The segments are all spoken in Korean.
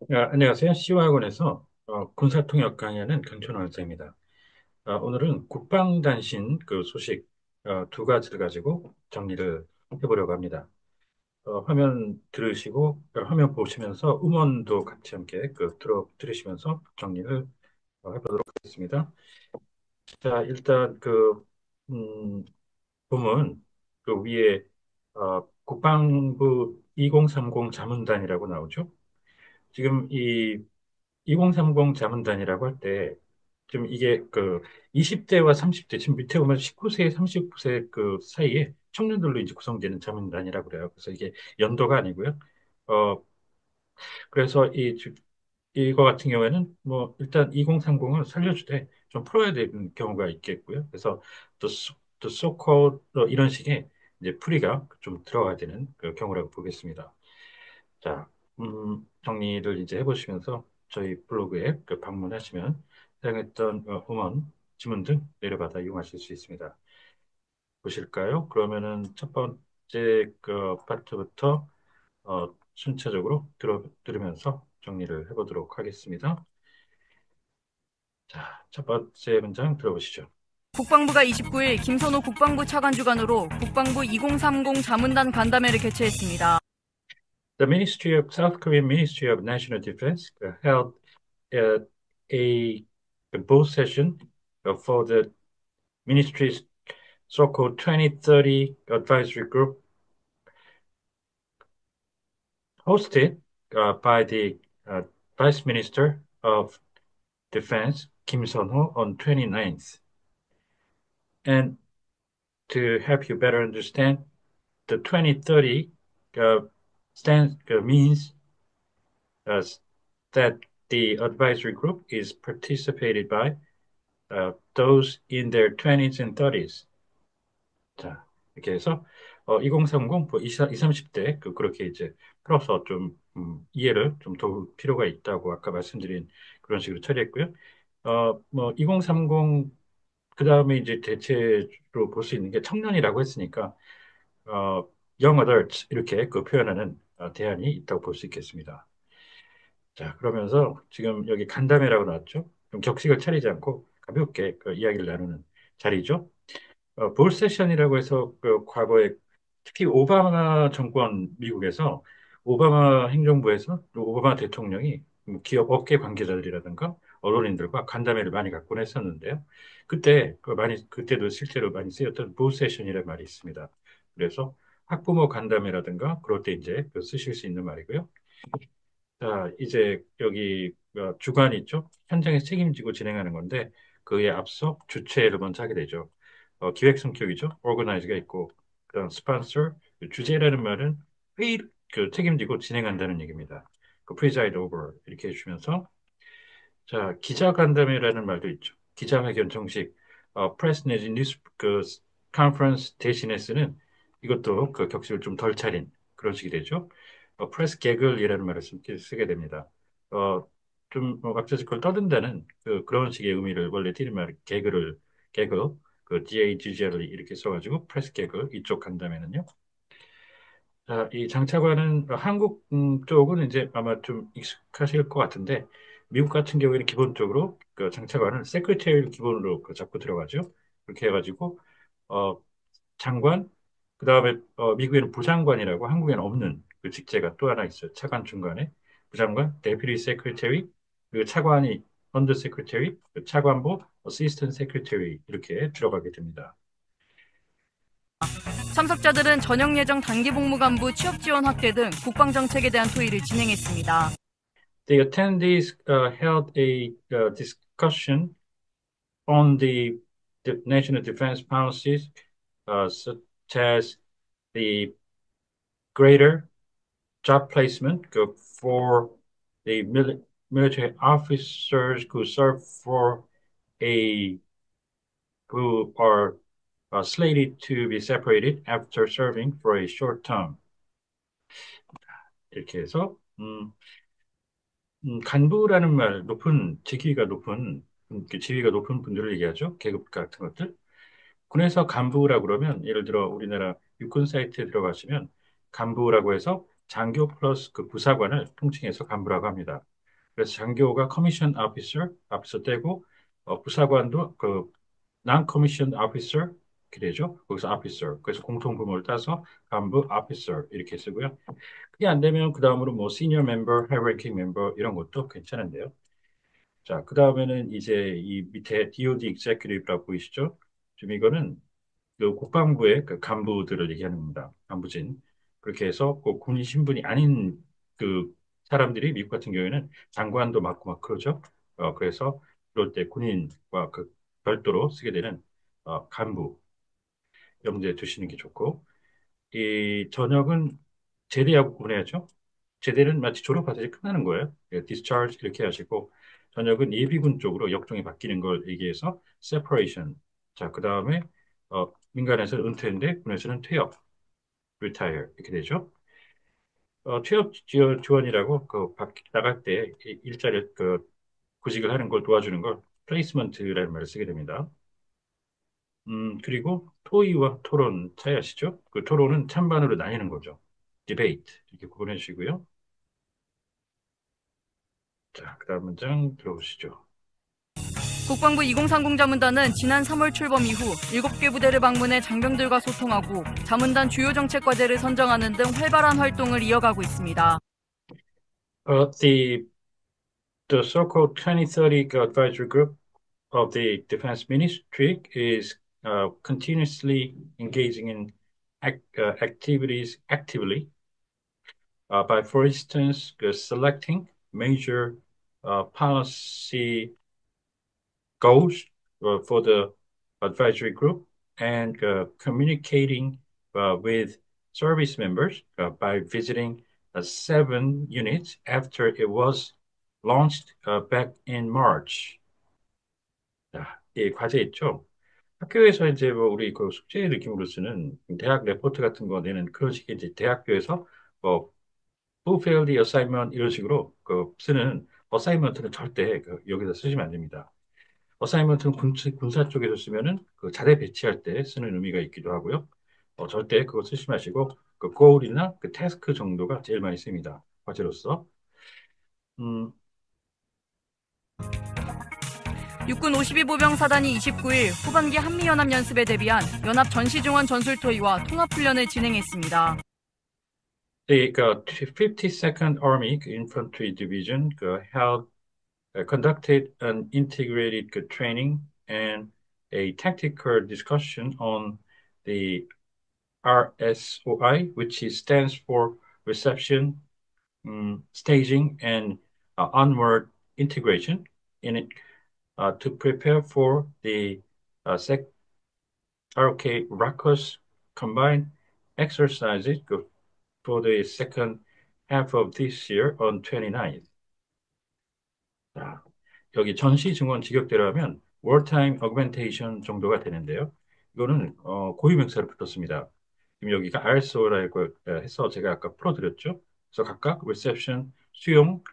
안녕하세요. 시화학원에서 군사통역 강의하는 강천호 원장입니다. 오늘은 국방단신 그 소식 두 가지를 가지고 정리를 해보려고 합니다. 화면 들으시고 화면 보시면서 음원도 같이 함께 들으시면서 정리를 해보도록 하겠습니다. 자, 일단 음, 보면 그 위에 국방부 2030 자문단이라고 나오죠. 지금 이 2030 자문단이라고 할 때, 좀 이게 20대와 30대, 지금 밑에 보면 19세, 39세 그 사이에 청년들로 이제 구성되는 자문단이라고 그래요. 그래서 이게 연도가 아니고요. 어, 그래서 이거 같은 경우에는 뭐 일단 2030을 살려주되 좀 풀어야 되는 경우가 있겠고요. 그래서 또 so-called 이런 식의 이제 풀이가 좀 들어가야 되는 그 경우라고 보겠습니다. 자, 정리를 이제 해보시면서 저희 블로그에 방문하시면 사용했던 음원, 지문 등 내려받아 이용하실 수 있습니다. 보실까요? 그러면은 첫 번째 그 파트부터 순차적으로 들으면서 정리를 해보도록 하겠습니다. 자, 첫 번째 문장 들어보시죠. 국방부가 29일 김선호 국방부 차관 주관으로 국방부 2030 자문단 간담회를 개최했습니다. South Korean Ministry of National Defense held uh, a both session for the ministry's so-called 2030 advisory group hosted by the uh, Vice Minister of Defense, Kim Sun-ho, on 29th. And to help you better understand, the 2030 uh, means uh, that the advisory group is participated by those in their 20s and 30s. 자, 이렇게 해서 2030, 뭐 20, 30대 그렇게 이제 풀어서 좀 이해를 좀 도울 필요가 있다고 아까 말씀드린 그런 식으로 처리했고요. 뭐 2030 그다음에 이제 대체로 볼 수 있는 게 청년이라고 했으니까 어, young adults 이렇게 표현하는 대안이 있다고 볼 수 있겠습니다. 자, 그러면서 지금 여기 간담회라고 나왔죠? 좀 격식을 차리지 않고 가볍게 이야기를 나누는 자리죠. 볼 세션이라고 해서 과거에 특히 오바마 정권 미국에서 오바마 행정부에서 또 오바마 대통령이 기업 업계 관계자들이라든가 언론인들과 간담회를 많이 갖곤 했었는데요. 그때도 실제로 많이 쓰였던 볼 세션이라는 말이 있습니다. 그래서 학부모 간담회라든가 그럴 때 이제 쓰실 수 있는 말이고요. 자, 이제 여기 주관이 있죠. 현장에서 책임지고 진행하는 건데 그에 앞서 주최를 먼저 하게 되죠. 기획 성격이죠. organize가 있고 그다음 sponsor, 주재라는 말은 회의 책임지고 진행한다는 얘기입니다. preside over 이렇게 해주면서 자, 기자간담회라는 말도 있죠. 기자회견 정식, 프레스 내지 뉴스 컨퍼런스 대신에 쓰는 이것도 격식을 좀 덜 차린 그런 식이 되죠. 프레스 개글이라는 말을 쓰게 됩니다. 어, 좀 왁자지껄 떠든다는 그런 식의 의미를 원래 띠는 말 개글, GAGGL 이렇게 써가지고 프레스 개글 이쪽 간담회는요. 자, 이 장차관은 한국 쪽은 이제 아마 좀 익숙하실 것 같은데 미국 같은 경우에는 기본적으로 장차관은 세크레터리를 기본으로 잡고 들어가죠. 그렇게 해가지고 어, 장관 그다음에 미국에는 부장관이라고 한국에는 없는 그 직제가 또 하나 있어요. 차관 중간에 부장관, 데피티 세크레터리 그리고 차관이 언더 세크레터리, 차관보, 어시스턴트 세크레터리 이렇게 들어가게 됩니다. 참석자들은 전역 예정 단기 복무간부 취업 지원 확대 등 국방 정책에 대한 토의를 진행했습니다. The attendees held a discussion on the national defense policies, such as the greater job placement for the military officers a who are slated to be separated after serving for a short term. 이렇게 해서 간부라는 말, 지위가 높은 분들을 얘기하죠. 계급 같은 것들. 군에서 간부라고 그러면, 예를 들어 우리나라 육군 사이트에 들어가시면 간부라고 해서 장교 플러스 그 부사관을 통칭해서 간부라고 합니다. 그래서 장교가 커미션 오피서 떼고 부사관도 그 non commissioned officer 이렇게 되죠. 거기서 officer. 그래서 공통분모를 따서 간부 officer 이렇게 쓰고요. 그게 안 되면 그 다음으로 뭐 senior member, high ranking member 이런 것도 괜찮은데요. 자, 그 다음에는 이제 이 밑에 DoD executive라고 보이시죠? 지금 이거는 그 국방부의 그 간부들을 얘기하는 겁니다. 간부진. 그렇게 해서 꼭 군인 신분이 아닌 그 사람들이 미국 같은 경우에는 장관도 맡고 막 그러죠. 그래서 그럴 때 군인과 그 별도로 쓰게 되는 간부 염두에 두시는 게 좋고 이 전역은 제대하고 구분해야죠. 제대는 마치 졸업하듯이 끝나는 거예요. 예, discharge 이렇게 하시고 전역은 예비군 쪽으로 역종이 바뀌는 걸 얘기해서 separation. 자, 그 다음에 민간에서는 은퇴인데 군에서는 퇴업, retire 이렇게 되죠. 취업 지원이라고 나갈 때 일자리를 구직을 하는 걸 도와주는 걸 placement라는 말을 쓰게 됩니다. 그리고 토의와 토론 차이 아시죠? 그 토론은 찬반으로 나뉘는 거죠. debate 이렇게 구분해 주시고요. 자, 그다음 문장 들어보시죠. 국방부 2030 자문단은 지난 3월 출범 이후 7개 부대를 방문해 장병들과 소통하고 자문단 주요 정책 과제를 선정하는 등 활발한 활동을 이어가고 있습니다. The so-called 2030 advisory group of the Defense Ministry is continuously engaging in activities actively by, for instance, selecting major policy goals for the advisory group and communicating with service members by visiting 7 units after it was launched back in March. 자, 이 과제 있죠? 학교에서 이제 뭐 우리 그 숙제 느낌으로 쓰는 대학 레포트 같은 거 내는 그런 식의 이제 대학교에서 뭐 who failed the assignment 이런 식으로 쓰는 어사이먼트는 절대 여기다 쓰시면 안 됩니다. 어사이먼트는 군사 쪽에서 쓰면은 그 자대 배치할 때 쓰는 의미가 있기도 하고요. 절대 그거 쓰지 마시고 그 goal이나 그 task 정도가 제일 많이 씁니다. 과제로서. 음, 육군 52보병 사단이 29일 후반기 한미연합 연습에 대비한 연합 전시중원 전술토의와 통합훈련을 진행했습니다. the 52nd Army Infantry Division held conducted an integrated training and a tactical discussion on the RSOI, which stands for Reception, Staging, and Onward Integration, in it to prepare for the ROK RACOS combined exercises for the second half of this year on 29th. 자, 여기 전시 증원 직역대로 하면 wartime augmentation 정도가 되는데요. 이거는 고유명사로 붙었습니다. 지금 여기가 RSO라고 해서 제가 아까 풀어드렸죠. 그래서 각각 reception, 수용,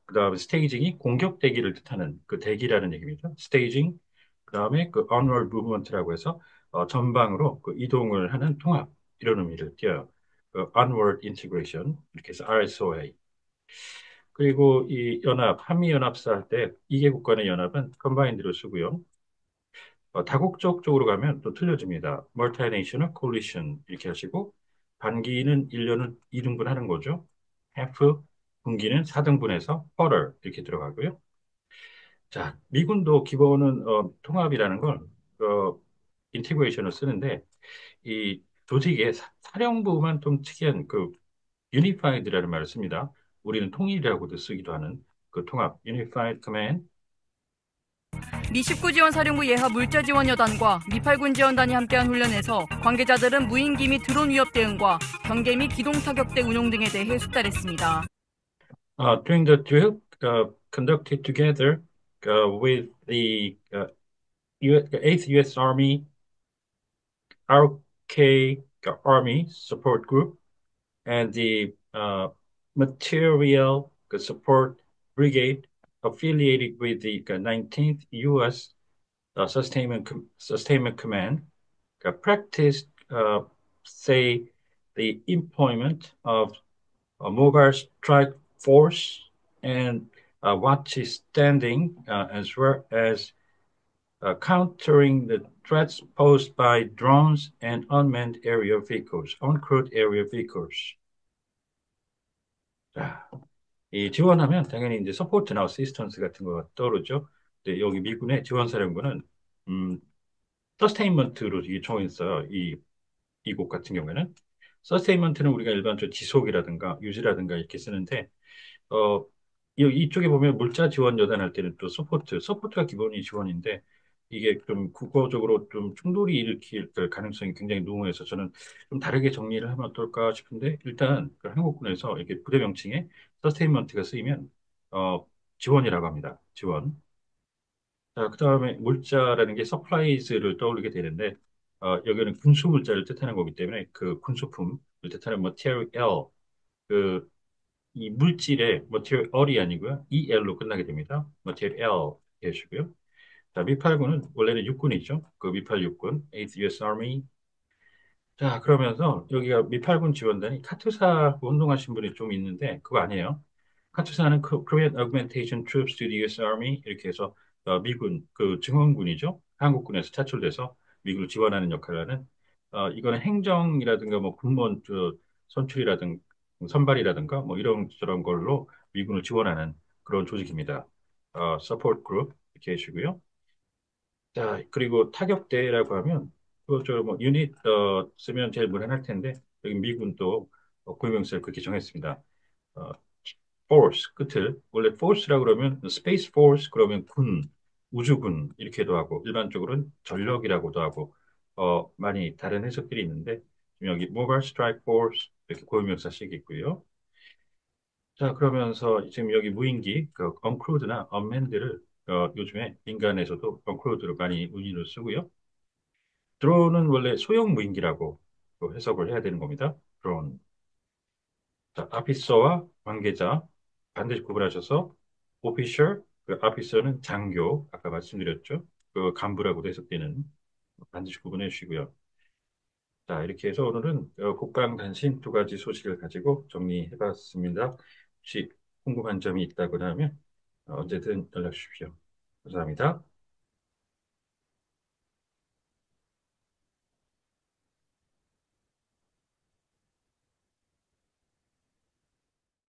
그다음에 staging이 공격 대기를 뜻하는 그 대기라는 얘기입니다. staging, 그다음에 그 onward movement라고 해서 전방으로 그 이동을 하는 통합 이런 의미를 띄어요. onward integration 이렇게 해서 RSOA. 그리고 이 연합, 한미연합사 할 때 이개국 간의 연합은 컨바인드로 쓰고요. 다국적 쪽으로 가면 또 틀려집니다. Multinational Coalition 이렇게 하시고 반기는 1년을 2등분 하는 거죠. half, 분기는 4등분해서 quarter 이렇게 들어가고요. 자, 미군도 기본은 통합이라는 걸 인티그레이션을 쓰는데 이 조직의 사령부만 좀 특이한 유니파이드라는 말을 씁니다. 우리는 통일이라고도 쓰기도 하는 그 통합, Unified Command. 미 19지원 사령부 예하 물자지원여단과 미8군 지원단이 함께한 훈련에서 관계자들은 무인기 및 드론 위협 대응과 경계 및 기동 타격대 운용 등에 대해 숙달했습니다. During the drill conducted together with the 8th U.S. Army, RK Army Support Group, and the Material Support Brigade affiliated with the 19th U.S. Sustainment Command practiced, say, the employment of Mobile Strike Force and what is standing as well as countering the threats posed by drones and unmanned aerial vehicles, uncrewed aerial vehicles. 자, 이 지원하면 당연히 이제 서포트나 어시스턴스 같은 거 떠오르죠. 근데 여기 미군의 지원사령부는 음, 서스테인먼트로 이게 정했어요. 이곳 같은 경우에는 서스테인먼트는 우리가 일반적으로 지속이라든가 유지라든가 이렇게 쓰는데 어, 이쪽에 보면 물자 지원 여단할 때는 또 서포트가 기본이 지원인데 이게 좀 국어적으로 좀 충돌이 일으킬 가능성이 굉장히 농후해서 저는 좀 다르게 정리를 하면 어떨까 싶은데 일단 그 한국군에서 이렇게 부대 명칭에 서스테인먼트가 쓰이면 어, 지원이라고 합니다. 지원. 자, 그다음에 물자라는 게 서플라이즈를 떠올리게 되는데 여기는 군수 물자를 뜻하는 거기 때문에 그 군수품을 뜻하는 material 그 이 물질의 material이 아니고요. EL로 끝나게 됩니다. material 해주시고요. 자, 미팔군은 원래는 육군이죠. 그 미팔 육군, 8th US Army. 자, 그러면서 여기가 미팔군 지원단이 카투사 운동하신 분이 좀 있는데 그거 아니에요. 카투사는 Korean Augmentation Troops to the US Army 이렇게 해서 미군 그 증원군이죠. 한국군에서 차출돼서 미군을 지원하는 역할을 하는 이거는 행정이라든가 뭐 군무원 선출이라든가 선발이라든가 뭐 이런 저런 걸로 미군을 지원하는 그런 조직입니다. 서포트 그룹 이렇게 해주시고요. 자, 그리고 타격대라고 하면, 뭐, 유닛, 쓰면 제일 무난할 텐데, 여기 미군도 고유명사를 그렇게 정했습니다. 어, force, 끝을. 원래 force라고 그러면, space force 그러면 우주군, 이렇게도 하고, 일반적으로는 전력이라고도 하고, 많이 다른 해석들이 있는데, 지금 여기 mobile strike force, 이렇게 고유명사식 있고요. 자, 그러면서 지금 여기 무인기, 그, uncrewed나 unmanned를, 요즘에 민간에서도 uncrewed를 많이 운용을 쓰고요. 드론은 원래 소형 무인기라고 또 해석을 해야 되는 겁니다. 드론. 자, 아피서와 관계자 반드시 구분하셔서 오피셜, 그 아피서는 장교, 아까 말씀드렸죠. 그 간부라고도 해석되는 반드시 구분해 주시고요. 자, 이렇게 해서 오늘은 국방 단신 두 가지 소식을 가지고 정리해 봤습니다. 혹시 궁금한 점이 있다거나 하면 언제든 연락 주십시오. 감사합니다.